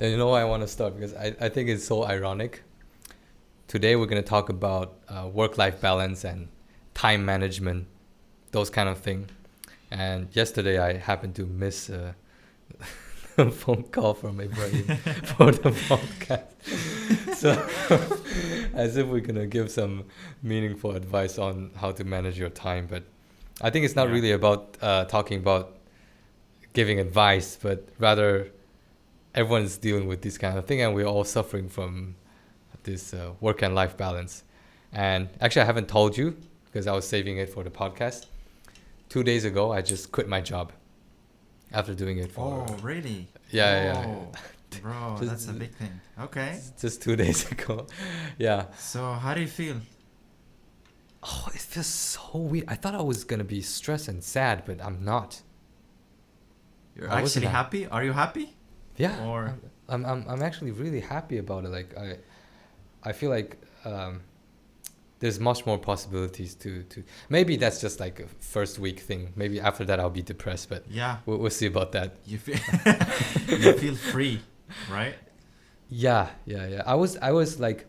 And you know why I want to start? Because I think it's so ironic. Today we're going to talk about work-life balance and time management, those kind of thing. And yesterday I happened to miss a phone call from Ibrahim for the podcast. So as if we're going to give some meaningful advice on how to manage your time. But I think it's not Yeah. really about talking about giving advice, but rather everyone's dealing with this kind of thing and we're all suffering from this work and life balance. And actually, I haven't told you because I was saving it for the podcast. 2 days ago, I just quit my job after doing it for Oh, really? yeah. Oh, bro, just that's a big thing. Okay. just 2 days ago. Yeah. So, how do you feel? Oh, it feels so weird. I thought I was gonna be stressed and sad, but I'm not. You're I wasn't actually happy. happy? Are you happy? Yeah, Or I'm actually really happy about it. Like I feel like there's much more possibilities to maybe that's just like a first week thing. Maybe after that I'll be depressed, but yeah, we'll see about that. you feel you feel free, right? Yeah. I was like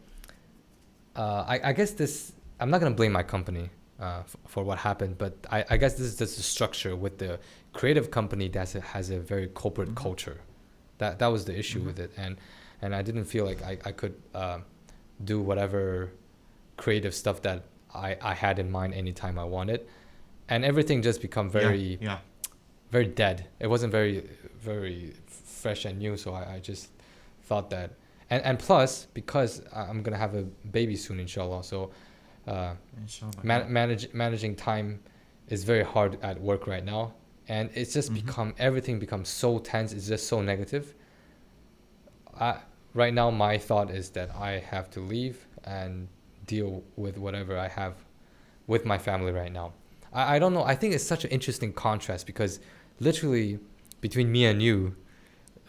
I guess this I'm not gonna blame my company for what happened, but I guess this is just the structure with the creative company that has a very corporate Mm-hmm. culture. That was the issue Mm-hmm. with it, and I didn't feel like I could do whatever creative stuff that I had in mind anytime I wanted, and everything just become Yeah, very yeah. very dead. It wasn't very fresh and new, so I just thought that, and plus because I'm gonna have a baby soon, inshallah. So Inshallah, yeah. managing time is very hard at work right now, and it's just Mm-hmm. become everything becomes so tense. It's just so negative. I, right now, my thought is that I have to leave and deal with whatever I have with my family right now. I don't know. I think it's such an interesting contrast because literally between me and you,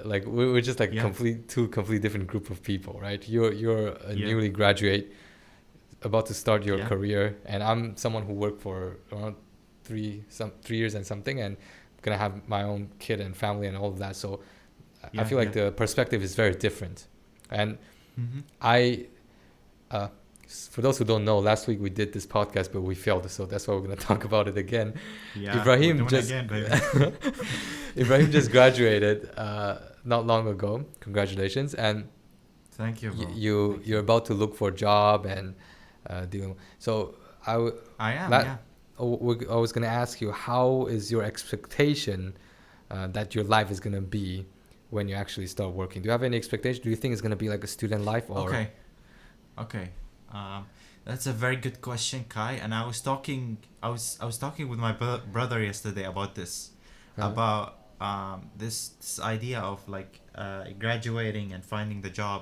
like we're just like Yeah, two complete different group of people, right? You're a yeah, newly graduate about to start your yeah, career, and I'm someone who worked for around 3 years and something, and gonna have my own kid and family and all of that. So I yeah, feel like yeah. the perspective is very different, and Mm-hmm. I uh, for those who don't know, last week we did this podcast, but we failed, so that's why we're gonna talk about it again. Yeah, we're Ibrahim doing it just again, baby. Ibrahim just graduated not long ago. Congratulations, and Thank you, bro. Thank you're you. about to look for a job and dealing. So I w- I am, that yeah. I was gonna ask you, how is your expectation that your life is gonna be when you actually start working? Do you have any expectation? Do you think it's gonna be like a student life or? Okay, okay. Um, that's a very good question, Kai. And I was talking with my brother yesterday about this, Uh, about this idea of like graduating and finding the job,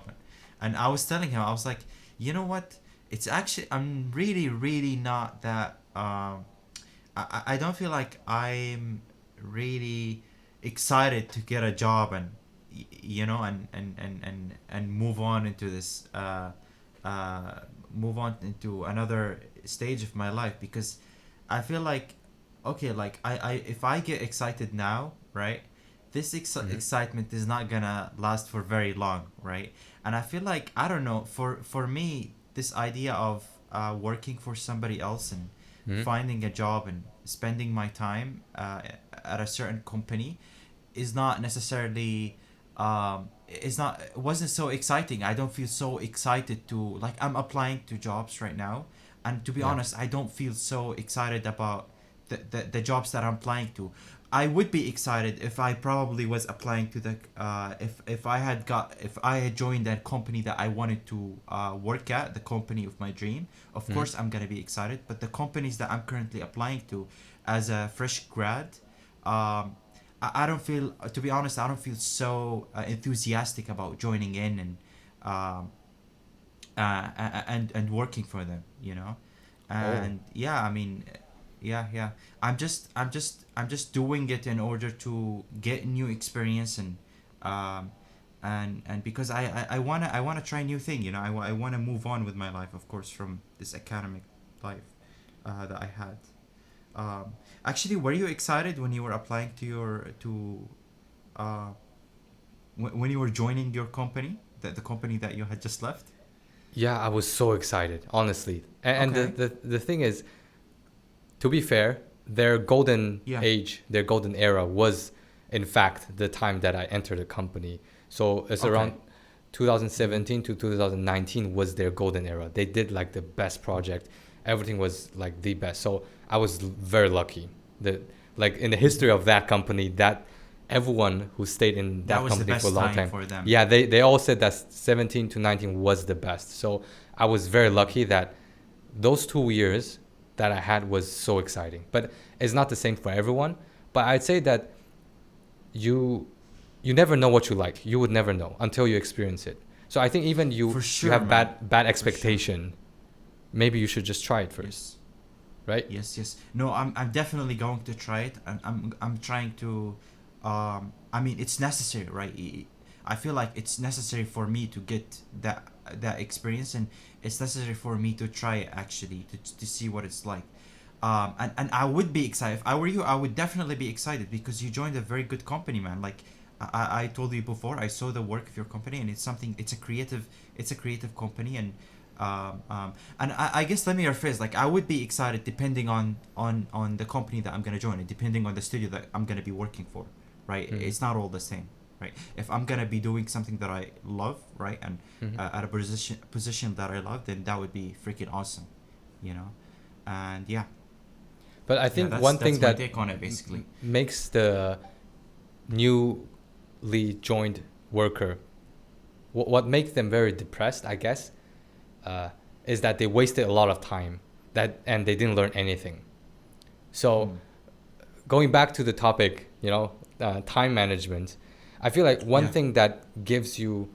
and I was telling him, I was like, you know what? It's actually I'm really not that. I don't feel like I'm really excited to get a job and and move on into this uh, move on into another stage of my life, because I feel like, okay, like I if I get excited now, right, this mhm. excitement is not gonna last for very long, right? And I feel like, I don't know, for me, this idea of working for somebody else and Mhm. finding a job and spending my time at a certain company is not necessarily it wasn't so exciting. I don't feel so excited to, like, I'm applying to jobs right now, and to be Yeah. honest, I don't feel so excited about the jobs that I'm applying to. I would be excited if I probably was applying to the if I had joined that company that I wanted to work at, the company of my dream. Of Mhm. course I'm gonna be excited, but the companies that I'm currently applying to as a fresh grad, um, I don't feel, to be honest, I don't feel so enthusiastic about joining in and um, and working for them, you know. Oh. And yeah, I mean, yeah, I'm just doing it in order to get new experience, um and because I wanna try new thing, you know. I wanna move on with my life, of course, from this academic life that I had. Actually, were you excited when you were applying to your to uh when you were joining your company, the company that you had just left? Yeah, I was so excited, honestly. And Okay. the thing is, to be fair, their golden Yeah. age, their golden era was, in fact, the time that I entered the company. So it's Okay. around 2017 to 2019 was their golden era. They did like the best project. Everything was like the best. So I was very lucky. That like in the history of that company, that everyone who stayed in That that was the company for a best long time time, for them. yeah, they all said that 17 to 19 was the best. So I was very lucky that those 2 years that I had was so exciting. But it's not the same for everyone. But I'd say that you you never know what you like. You would never know until you experience it. So I think even For you sure, have man. bad For sure. expectation. Maybe you should just try it first, Yes. right? Yes. No, I'm definitely going to try it, and I'm trying to. I mean, it's necessary, right? I feel like it's necessary for me to get that experience, and it's necessary for me to try it actually to see what it's like. And I would be excited if I were you. I would definitely be excited because you joined a very good company, man. Like I told you before, I saw the work of your company, and it's something. It's a creative company, and I guess let me rephrase. Like I would be excited depending on the company that I'm gonna join, and depending on the studio that I'm gonna be working for, right? Mm-hmm. It's not all the same, right? If I'm gonna be doing something that I love, right, and Mm-hmm. at a position that I love, then that would be freaking awesome, you know. And yeah, But I yeah, think one thing that's my that take on it basically. makes the newly joined worker, what makes them very depressed, I guess, uh, is that they wasted a lot of time and they didn't learn anything. So Mm. going back to the topic, time management, I feel like one Yeah. thing that gives you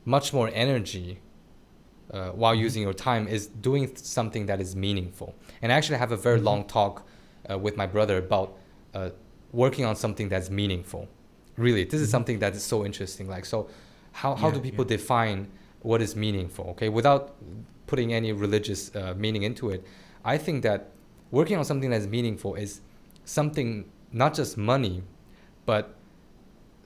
much more energy while Mm-hmm. using your time is doing something that is meaningful. And I actually have a very Mm-hmm. long talk with my brother about uh, working on something that's meaningful. Really, this is Mm-hmm. something that is so interesting. Like, so how Yeah. do people Yeah. define what is meaningful? Okay, without putting any religious meaning into it, I think that working on something that's meaningful is something, not just money, but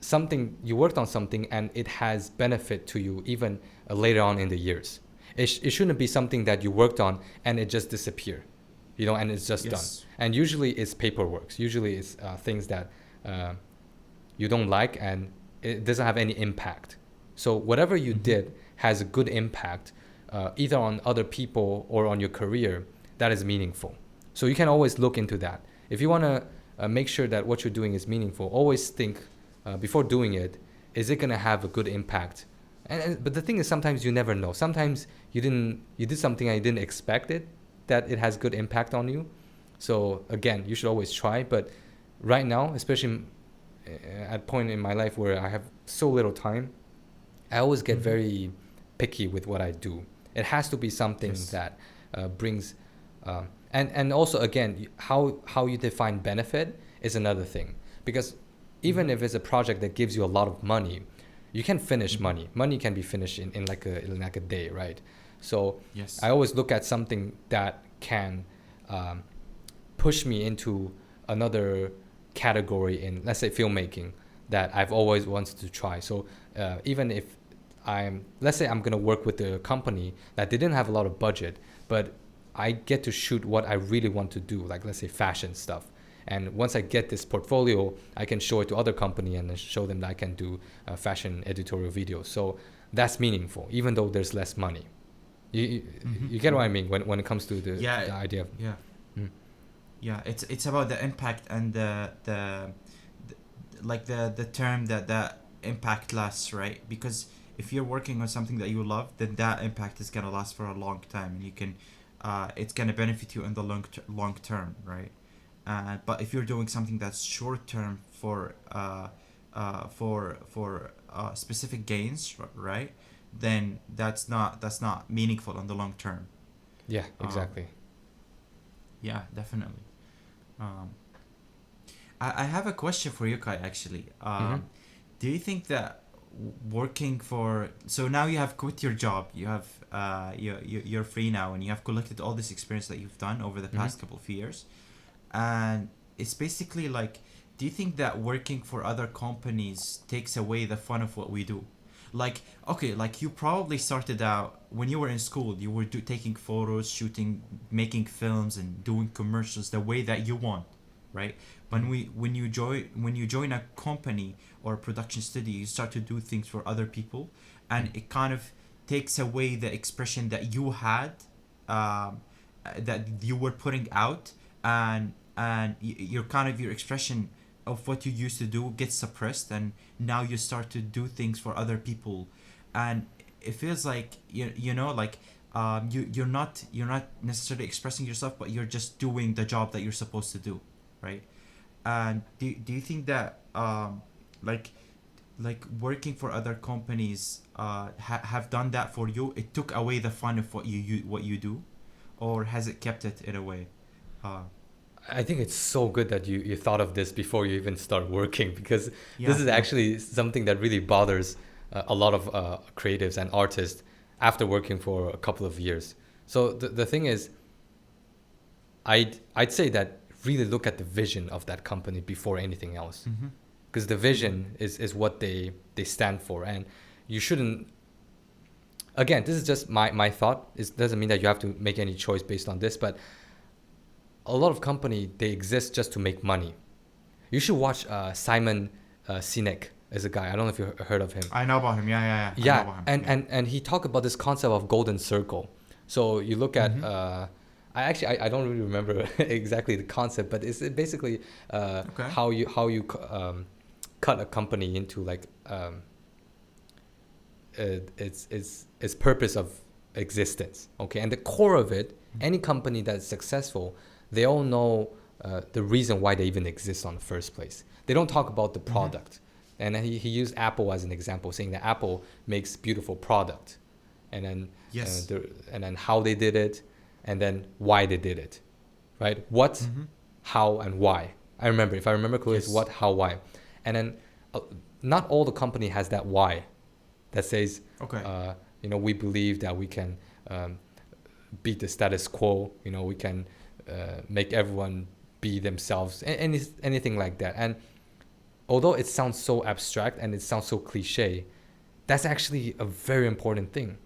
something you worked on something and it has benefit to you even later on in the years. It shouldn't be something that you worked on and it just disappear, and it's just done. Yes. And usually it's paperwork. Usually it's things that uh, you don't like and it doesn't have any impact. So whatever you Mm-hmm. did has a good impact, either on other people or on your career. That is meaningful. So you can always look into that. If you want to make sure that what you're doing is meaningful, always think before doing it, is it going to have a good impact? But the thing is, sometimes you never know. Sometimes you did something and you didn't expect it, that it has good impact on you. So again, you should always try. But right now, especially at a point in my life where I have so little time, I always get Mm-hmm. very picky with what I do. It has to be something Yes. that brings, and also again, how you define benefit is another thing, because Mm-hmm. even if it's a project that gives you a lot of money, you can finish Mm-hmm. money. Money can be finished in like a day, right? So I Yes. always look at something that can um, push me into another category in, let's say, filmmaking, that I've always wanted to try. So even if let's say I'm gonna work with a company that didn't have a lot of budget, but I get to shoot what I really want to do, like let's say fashion stuff. And once I get this portfolio, I can show it to other company and then show them that I can do fashion editorial videos. So that's meaningful, even though there's less money. You you, Mm-hmm. you get what Mm-hmm. I mean when it comes to Yeah. the idea of. Yeah. Mm, Yeah. It's about the impact and the like the term that impact lasts, right? Because if you're working on something that you love, then that impact is gonna last for a long time, and you can, it's gonna benefit you in the long term, right? But if you're doing something that's short term for specific gains, right? Then that's not meaningful in the long term. yeah, Um, exactly. yeah, definitely. Um, I have a question for you, Kai. Actually, Mm-hmm. do you think that working for, so now you have quit your job, you have you're free now, and you have collected all this experience that you've done over the Mm-hmm. past couple of years, and it's basically like do you think that working for other companies takes away the fun of what we do? Like, okay, like you probably started out when you were in school, you were taking photos, shooting, making films, and doing commercials the way that you want, right? Mhm. When you join a company or a production studio, you start to do things for other people, and it kind of takes away the expression that you had, um, that you were putting out, your kind of your expression of what you used to do gets suppressed, and now you start to do things for other people, and it feels like you know like you're not necessarily expressing yourself, but you're just doing the job that you're supposed to do, right? And do you think that like working for other companies have done that for you? It took away the fun of what you do, or has it kept it in a way? uh, I think it's so good that you thought of this before you even start working, because this yeah, is yeah. actually something that really bothers a lot of creatives and artists after working for a couple of years. So the thing is, I'd say that really look at the vision of that company before anything else, Mm-hmm. because the Mm-hmm. vision is what they stand for, and you shouldn't. Again, this is just my thought. It doesn't mean that you have to make any choice based on this, but a lot of company, they exist just to make money. You should watch Simon Sinek as a guy. I don't know if you heard of him. I know about him. Yeah, yeah, yeah. I know Yeah, about him. and Yeah. and he talked about this concept of golden circle. So you look at Mm-hmm. I don't really remember exactly the concept, but it's basically Okay. cut a company into like its purpose of existence. Okay, and the core of it, any company that's successful, they all know the reason why they even exist on the first place. They don't talk about the Mm-hmm. product. And he used Apple as an example, saying that Apple makes beautiful product, and then Yes. and then how they did it, and then why they did it, right? What, Mm-hmm. how, and why. I remember, if I remember correctly, it's Yes. what, how, why, and then uh, not all the company has that why, that says, Okay. uh, we believe that we can um, beat the status quo. We can make everyone be themselves, anything like that. And although it sounds so abstract and it sounds so cliche, that's actually a very important thing.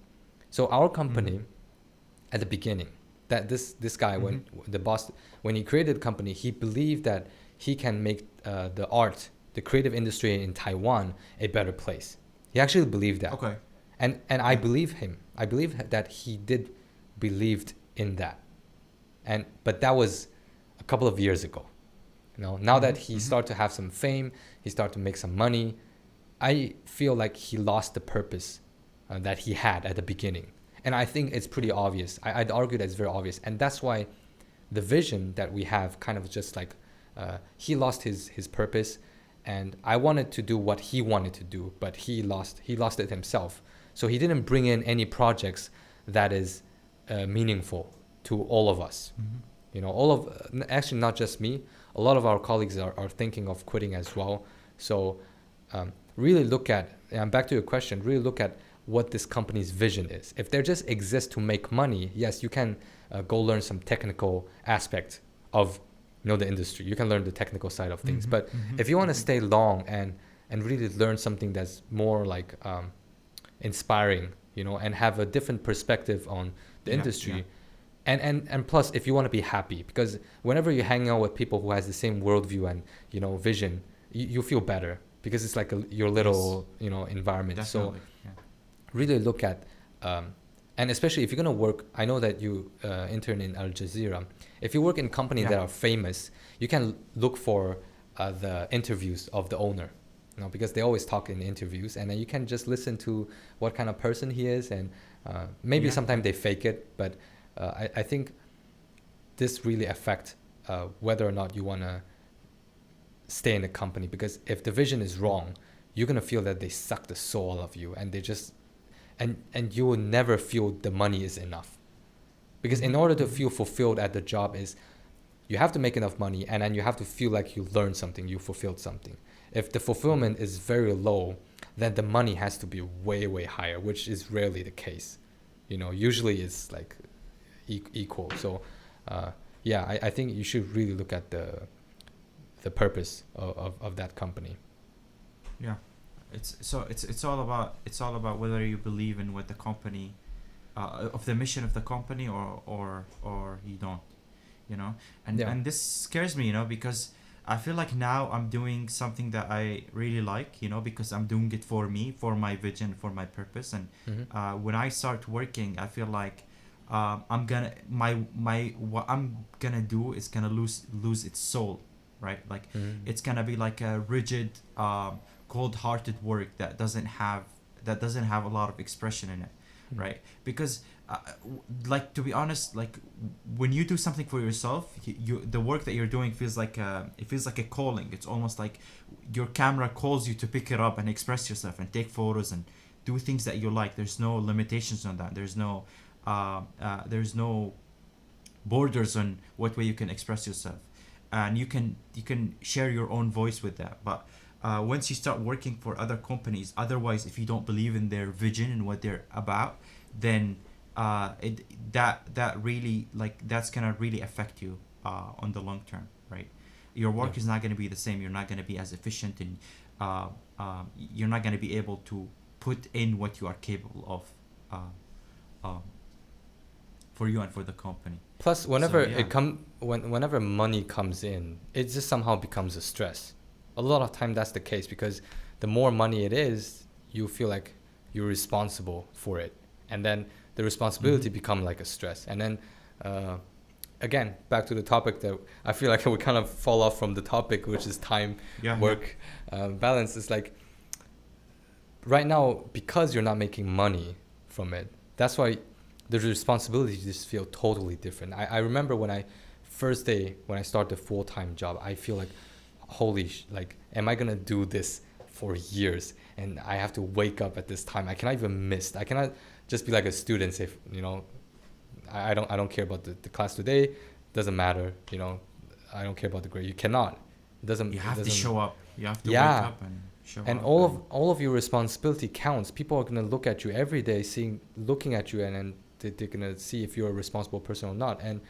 So our Mm-hmm. company, at the beginning, that this guy, Mm-hmm. when the boss, when he created the company, he believed that he can make the creative industry in Taiwan a better place. He actually believed that, Okay. and I Yeah. believe him. I believe that he did believed in that, but that was a couple of years ago. Now Mm-hmm. that he Mm-hmm. started to have some fame, he started to make some money. I feel like he lost the purpose that he had at the beginning, and I think it's pretty obvious. I'd argue that it's very obvious, and that's why the vision that we have kind of just like he lost his purpose, and I wanted to do what he wanted to do, but he lost it himself. So he didn't bring in any projects that is meaningful to all of us. Mm-hmm. All of actually not just me. A lot of our colleagues are thinking of quitting as well. So really look at, and back to your question, really look at what this company's vision is. If they just exist to make money, yes, you can go learn some technical aspect of the industry. You can learn the technical side of things. Mm-hmm. But Mm-hmm. if you want to Mm-hmm. stay long and really learn something that's more like inspiring, and have a different perspective on the Yeah. Yeah. industry, and plus, if you want to be happy, because whenever you hang out with people who has the same worldview and vision, you feel better, because it's like your Yes. little environment. So Definitely. Yeah. really look at and especially if you're going to work, I know that you intern in Al Jazeera. If you work in companies Yeah. that are famous, you can look for the interviews of the owner, because they always talk in interviews, and then you can just listen to what kind of person he is, and maybe Yeah. sometimes they fake it, but I think this really affect whether or not you want to stay in the company, because if the vision is wrong, you're going to feel that they suck the soul out of you, and they just and you will never feel the money is enough, because in Mm-hmm. order to Mm-hmm. feel fulfilled at the job is you have to make enough money, and then you have to feel like you learned something, you fulfilled something. If the fulfillment is very low, then the money has to be way way higher, which is rarely the case. Usually it's like equal. So yeah, I think you should really look at the purpose of that company. Yeah, it's all about whether you believe in what the company, of the mission of the company, or you don't, you know. and Yeah. and this scares me, you know, because I feel like now I'm doing something that I really like, you know, because I'm doing it for me, for my vision, for my purpose. And Mm-hmm. when I start working, I feel like I'm gonna my what I'm gonna do is gonna lose its soul, right? Like Mm-hmm. it's gonna be like a rigid, cold-hearted work that doesn't have a lot of expression in it, right? Because like, to be honest, like when you do something for yourself, the work that you're doing feels like it feels like a calling. It's almost like your camera calls you to pick it up and express yourself and take photos and do things that you like. There's no limitations on that. There's no borders on what way you can express yourself, and you can share your own voice with that. But once you start working for other companies, otherwise, if you don't believe in their vision and what they're about, then that really, like, that's gonna really affect you on the long term, right? Your Yeah. work is not gonna be the same. You're not gonna be as efficient, and you're not gonna be able to put in what you are capable of, um, for you and for the company. Plus, So whenever yeah. whenever money comes in, it just somehow becomes a stress. A lot of time that's the case because the more money it is, you feel like you're responsible for it, and then the Mm-hmm. responsibility become like a stress. And then, uh, again, back to the topic that I feel like we kind of fall off from the topic, which is time Yeah, yeah. work balance. It's like right now because you're not making money from it. That's why the responsibility just feel totally different. I remember when I first day when I started a full-time job, I feel like like am I gonna do this for years and I have to wake up at this time. I cannot even miss. I cannot just be like a student, say, I don't care about the class today, doesn't matter, I don't care about the grade. You cannot. You It have to doesn't show up. You have to wake Yeah. up and show And up and all of your responsibility counts. People are gonna look at you every day, looking at you, and then they're gonna see if you're a responsible person or not. And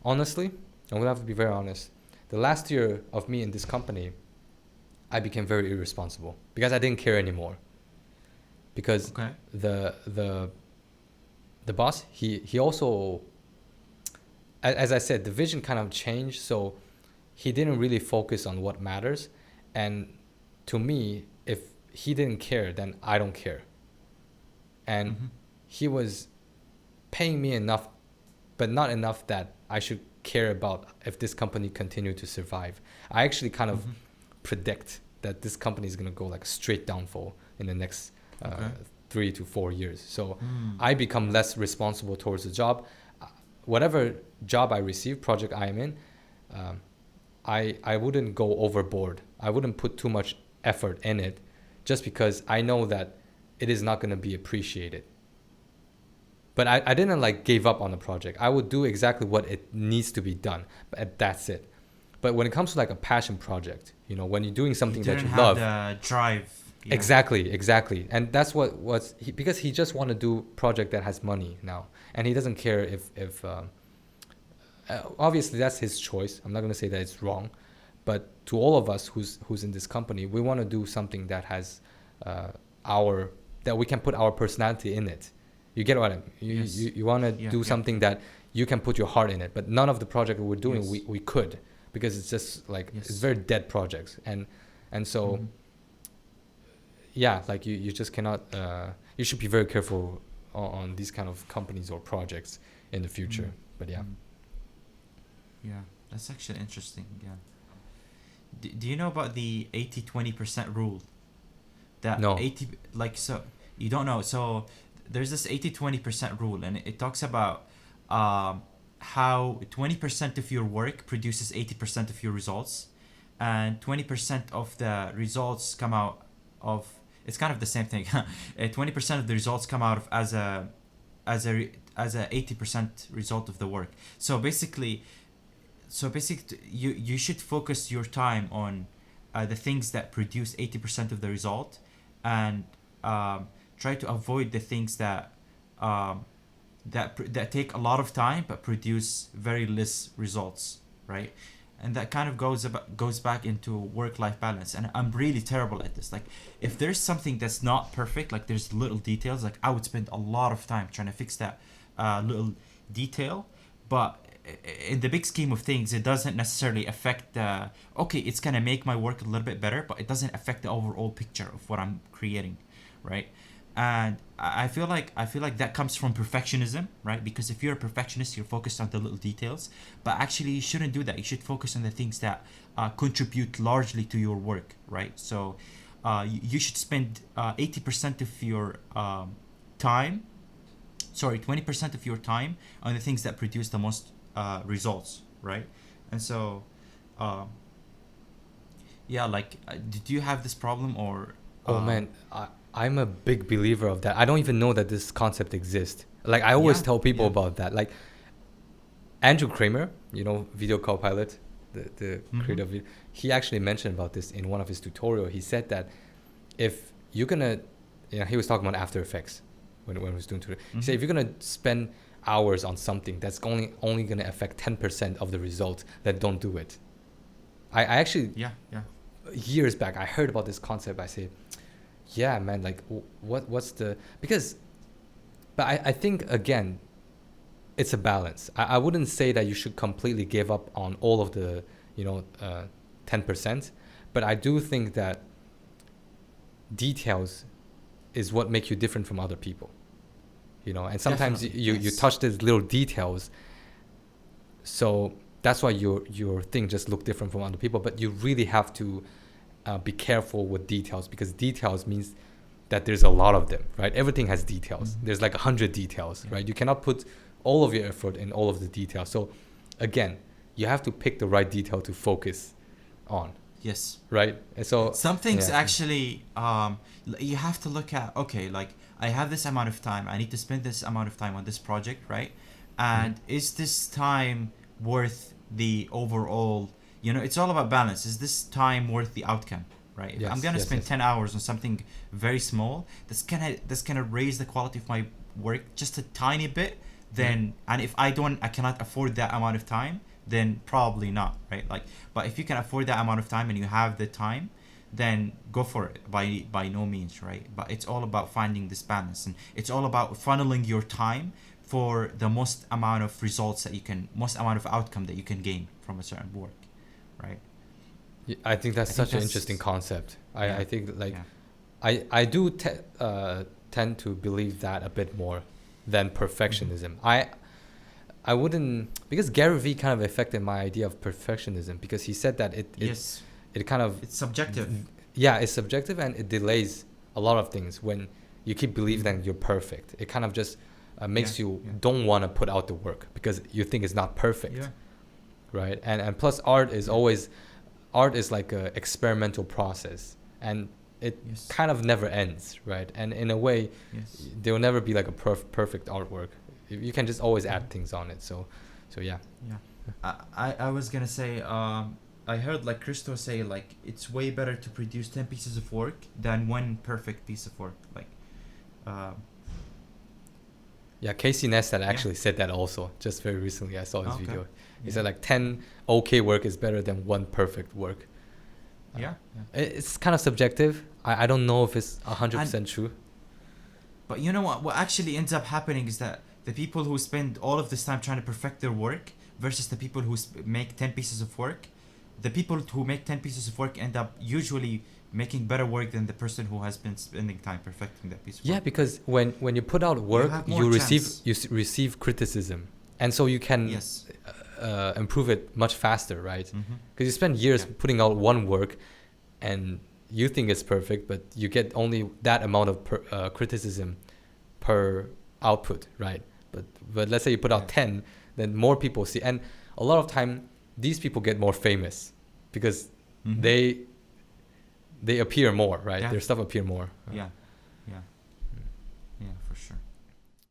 honestly, I'm gonna have to be very honest. The last year of me in this company, I became very irresponsible because I didn't care anymore. Because okay. the the the boss, he also, as I said, the vision kind of changed, so he didn't really focus on what matters. And to me, if he didn't care, then I don't care. And Mm-hmm. he was paying me enough, but not enough that I should care about if this company continued to survive. I actually kind of Mm-hmm. predict that this company is going to go like straight downfall in the next Okay. 3 to 4 years. So Mm. I become Yeah. less responsible towards the job. Whatever job I receive, project I am in, um, I wouldn't go overboard. I wouldn't put too much effort in it just because I know that it is not going to be appreciated. But I didn't like give up on the project. I would do exactly what it needs to be done, but that's it. But when it comes to like a passion project, when you're doing You something that didn't you have love, the drive. Yeah. exactly. And that's what was because he just want to do project that has money now, and he doesn't care if obviously that's his choice. I'm not going to say that it's wrong, but to all of us who's in this company, we want to do something that has our that we can put our personality in it. You get what I mean? Yes. You want to Yeah. do Yeah. something that you can put your heart in it, but none of the project we're doing Yes. we could, because it's just like it's Yes. very dead projects. And so Mm-hmm. yeah, like you just cannot you should be very careful on these kind of companies or projects in the future. Mm. But yeah. Mm. Yeah. That's actually interesting. Yeah. Do you know about the 80-20% rule? That No. 80, like, so you don't know. So there's this 80-20% rule, and it talks about how 20% of your work produces 80% of your results, and 20% of the results come out of, it's kind of the same thing. 20% of the results come out of as a 80% result of the work. So basically you should focus your time on the things that produce 80% of the result, and try to avoid the things um, that take a lot of time but produce very less results, right? and that kind of goes back into work-life balance. And I'm really terrible at this. Like, if there's something that's not perfect, like there's little details, like I would spend a lot of time trying to fix that little detail. But in the big scheme of things, it doesn't necessarily affect the, okay, it's gonna make my work a little bit better, but it doesn't affect the overall picture of what I'm creating, right? And I feel like that comes from perfectionism, right? Because if you're a perfectionist, you're focused on the little details, but actually you shouldn't do that. You should focus on the things that contribute largely to your work, right? So you should spend 80% of your time, sorry, 20% of your time on the things that produce the most results, right? And so yeah, like did you have this problem, or Oh man, I'm a big believer of that. I don't even know that this concept exists. Like I always yeah, tell people yeah. about that. Like Andrew Kramer, Video Copilot, the Mm-hmm. creator of it, he actually mentioned about this in one of his tutorial. He said that if you're gonna, he was talking about After Effects when he was doing tutorial. He said if Mm-hmm. you're gonna spend hours on something that's only gonna affect 10% of the results, then don't do it. I actually Yeah, yeah. years back I heard about this concept. I said, yeah, man, like what's the because, but I think again it's a balance. I wouldn't say that you should completely give up on all of the 10%, but I do think that details is what make you different from other people, and sometimes Definitely, you yes. touch these little details, so that's why your thing just look different from other people. But you really have to be careful with details, because details means that there's a lot of them, right? Everything has details. Mm-hmm. There's like 100 details, Yeah. right? You cannot put all of your effort in all of the details. So again, you have to pick the right detail to focus on, Yes. right? And so Some things yeah. actually, you have to look at, okay, like I have this amount of time, I need to spend this amount of time on this project, right? Mhm. And is this time worth the overall, it's all about balance. Is this time worth the outcome, right? If I'm Yes, gonna yes, spend yes. 10 hours on something very small, that's gonna raise the quality of my work just a tiny bit, then, and if I cannot afford that amount of time, then probably not, right? Like, but if you can afford that amount of time and you have the time, then go for it by no means, right? But it's all about finding this balance, and it's all about funneling your time for the most amount of results that you can, most amount of outcome that you can gain from a certain work, right? I think that's I think such an interesting that's, concept. yeah, I think like yeah. I do tend to believe that a bit more than Mm-hmm. perfectionism. I wouldn't, because Gary Vee kind of affected my idea of perfectionism, because he said that Yes, it kind of, it's subjective. yeah, it's subjective, and it delays a lot of things when you keep believing Mm-hmm. that you're perfect. It kind of just Yeah, makes you yeah, don't want to put out the work because you think it's not yeah, perfect, right? And plus art is like a experimental process, and it yes, kind of never ends, right? And in a way, yes. there will never be like a perfect artwork. You can just always Mhm. add things on it. So yeah. Yeah, I was gonna say, I heard like Christo say, like it's way better to produce 10 pieces of work than one perfect piece of work. Like, um, Yeah, Casey Neistat yeah. actually said that also. Just very recently, I saw his Okay. video. He Yeah. said like 10 okay work is better than one perfect work. Yeah. Yeah. It's kind of subjective. I don't know if it's And 100% true. but you know what? What actually ends up happening is that the people who spend all of this time trying to perfect their work versus the people who make 10 pieces of work, the people who make 10 pieces of work end up usually making better work than the person who has been spending time perfecting that piece of Yeah, work. because when you put out You work, have more you chance. receive criticism, and so you can Yes. improve it much faster, right? Mm-hmm. Because you spend years Yeah. putting out one work, and you think it's perfect, but you get only that amount of criticism per output, right? But let's say you put out Yeah. 10, then more people see, and a lot of time these people get more famous because Mm-hmm. they appear more, right? Yeah. Their stuff appear more. Yeah.